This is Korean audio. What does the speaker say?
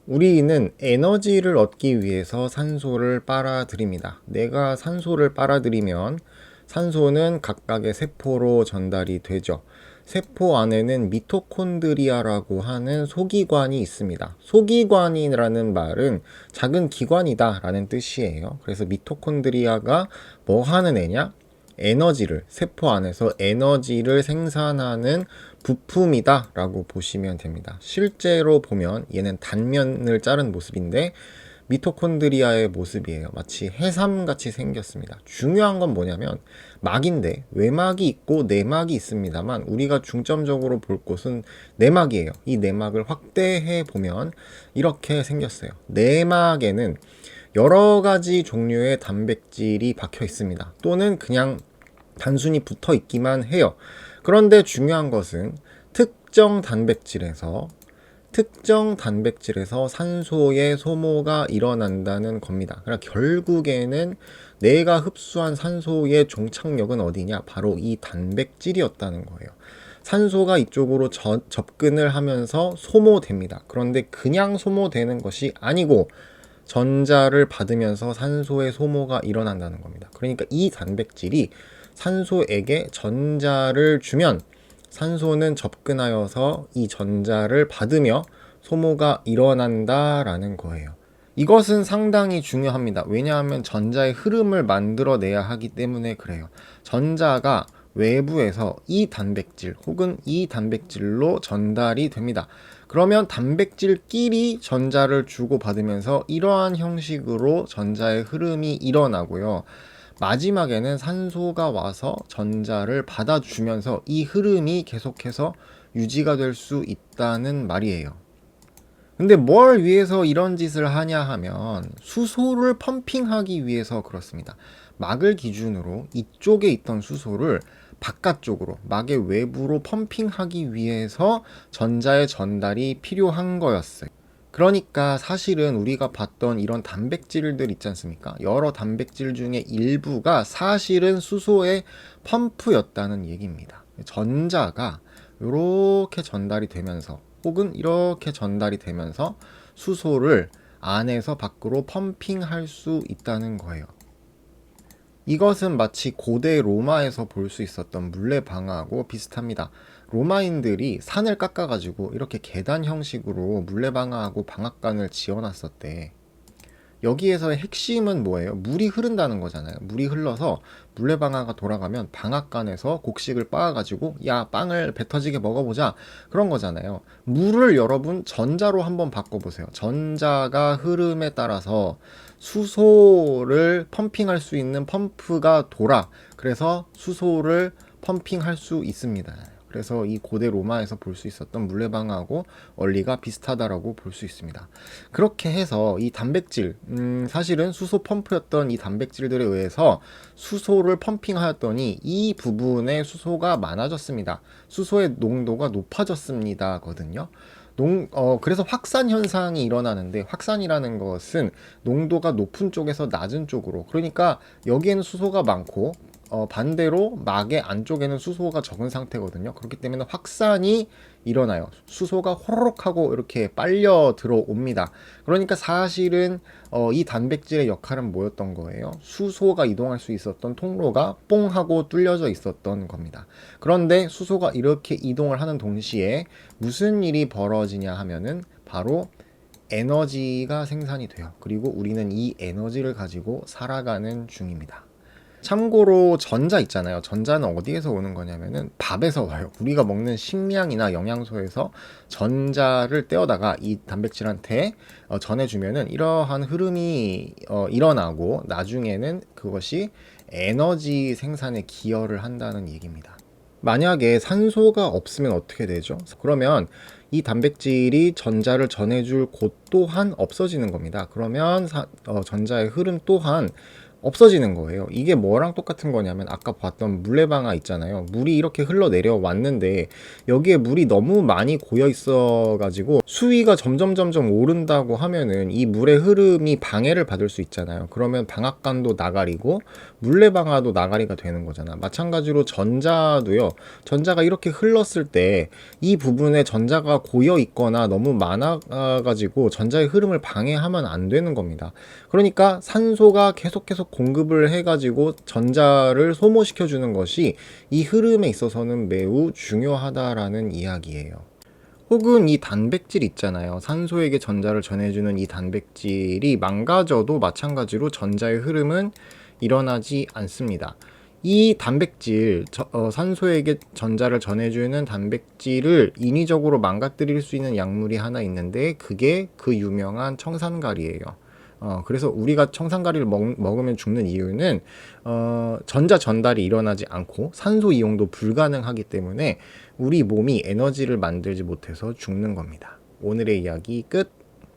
우리는 에너지를 얻기 위해서 산소를 빨아들입니다. 내가 산소를 빨아들이면 산소는 각각의 세포로 전달이 되죠. 세포 안에는 미토콘드리아라고 하는 소기관이 있습니다. 소기관이라는 말은 작은 기관이다 라는 뜻이에요. 그래서 미토콘드리아가 뭐 하는 애냐? 세포 안에서 에너지를 생산하는 부품이다 라고 보시면 됩니다. 실제로 보면 얘는 단면을 자른 모습인데 미토콘드리아의 모습이에요. 마치 해삼같이 생겼습니다. 중요한 건 뭐냐면 막인데 외막이 있고 내막이 있습니다만 우리가 중점적으로 볼 곳은 내막이에요. 이 내막을 확대해 보면 이렇게 생겼어요. 내막에는 여러 가지 종류의 단백질이 박혀 있습니다. 또는 그냥 단순히 붙어 있기만 해요. 그런데 중요한 것은 특정 단백질에서 산소의 소모가 일어난다는 겁니다. 그러니까 결국에는 내가 흡수한 산소의 종착역은 어디냐? 바로 이 단백질이었다는 거예요. 산소가 이쪽으로 접근을 하면서 소모됩니다. 그런데 그냥 소모되는 것이 아니고 전자를 받으면서 산소의 소모가 일어난다는 겁니다. 그러니까 이 단백질이 산소에게 전자를 주면 산소는 접근하여서 이 전자를 받으며 소모가 일어난다라는 거예요. 이것은 상당히 중요합니다. 왜냐하면 전자의 흐름을 만들어내야 하기 때문에 그래요. 전자가 외부에서 이 단백질 혹은 이 단백질로 전달이 됩니다. 그러면 단백질끼리 전자를 주고받으면서 이러한 형식으로 전자의 흐름이 일어나고요. 마지막에는 산소가 와서 전자를 받아주면서 이 흐름이 계속해서 유지가 될 수 있다는 말이에요. 근데 뭘 위해서 이런 짓을 하냐 하면 수소를 펌핑하기 위해서 그렇습니다. 막을 기준으로 이쪽에 있던 수소를 바깥쪽으로 막의 외부로 펌핑하기 위해서 전자의 전달이 필요한 거였어요. 그러니까 사실은 우리가 봤던 이런 단백질들 있지 않습니까? 여러 단백질 중에 일부가 사실은 수소의 펌프였다는 얘기입니다. 전자가 이렇게 전달이 되면서 혹은 이렇게 전달이 되면서 수소를 안에서 밖으로 펌핑할 수 있다는 거예요. 이것은 마치 고대 로마에서 볼 수 있었던 물레방아하고 비슷합니다. 로마인들이 산을 깎아가지고 이렇게 계단 형식으로 물레방아하고 방앗간을 지어놨었대. 여기에서의 핵심은 뭐예요? 물이 흐른다는 거잖아요. 물이 흘러서 물레방아가 돌아가면 방앗간에서 곡식을 빻아가지고 야 빵을 배 터지게 먹어보자 그런 거잖아요. 물을 여러분 전자로 한번 바꿔보세요. 전자가 흐름에 따라서 수소를 펌핑할 수 있는 펌프가 돌아. 그래서 수소를 펌핑할 수 있습니다. 그래서 이 고대 로마에서 볼 수 있었던 물레방아하고 원리가 비슷하다라고 볼 수 있습니다. 그렇게 해서 이 단백질, 사실은 수소 펌프였던 이 단백질들에 의해서 수소를 펌핑하였더니 이 부분에 수소가 많아졌습니다. 수소의 농도가 높아졌습니다. 거든요. 그래서 확산 현상이 일어나는데 확산이라는 것은 농도가 높은 쪽에서 낮은 쪽으로, 그러니까 여기에는 수소가 많고 반대로 막의 안쪽에는 수소가 적은 상태거든요. 그렇기 때문에 확산이 일어나요. 수소가 호로록 하고 이렇게 빨려 들어옵니다. 그러니까 사실은 이 단백질의 역할은 뭐였던 거예요? 수소가 이동할 수 있었던 통로가 뽕 하고 뚫려져 있었던 겁니다. 그런데 수소가 이렇게 이동을 하는 동시에 무슨 일이 벌어지냐 하면은 바로 에너지가 생산이 돼요. 그리고 우리는 이 에너지를 가지고 살아가는 중입니다. 참고로 전자 있잖아요. 전자는 어디에서 오는 거냐면은 밥에서 와요. 우리가 먹는 식량이나 영양소에서 전자를 떼어다가 이 단백질한테 전해주면은 이러한 흐름이 일어나고 나중에는 그것이 에너지 생산에 기여를 한다는 얘기입니다. 만약에 산소가 없으면 어떻게 되죠? 그러면 이 단백질이 전자를 전해줄 곳 또한 없어지는 겁니다. 그러면 전자의 흐름 또한 없어지는 거예요. 이게 뭐랑 똑같은 거냐면 아까 봤던 물레방아 있잖아요. 물이 이렇게 흘러내려 왔는데 여기에 물이 너무 많이 고여 있어 가지고 수위가 점점 오른다고 하면은 이 물의 흐름이 방해를 받을 수 있잖아요. 그러면 방앗간도 나가리고 물레방아도 나가리가 되는 거잖아. 마찬가지로 전자도요. 전자가 이렇게 흘렀을 때 이 부분에 전자가 고여 있거나 너무 많아 가지고 전자의 흐름을 방해하면 안 되는 겁니다. 그러니까 산소가 계속 공급을 해가지고 전자를 소모시켜 주는 것이 이 흐름에 있어서는 매우 중요하다라는 이야기예요. 혹은 이 단백질 있잖아요. 산소에게 전자를 전해주는 이 단백질이 망가져도 마찬가지로 전자의 흐름은 일어나지 않습니다. 이 단백질, 산소에게 전자를 전해주는 단백질을 인위적으로 망가뜨릴 수 있는 약물이 하나 있는데 그게 그 유명한 청산가리예요. 그래서 우리가 청산가리를 먹으면 죽는 이유는 전자 전달이 일어나지 않고 산소 이용도 불가능하기 때문에 우리 몸이 에너지를 만들지 못해서 죽는 겁니다. 오늘의 이야기 끝.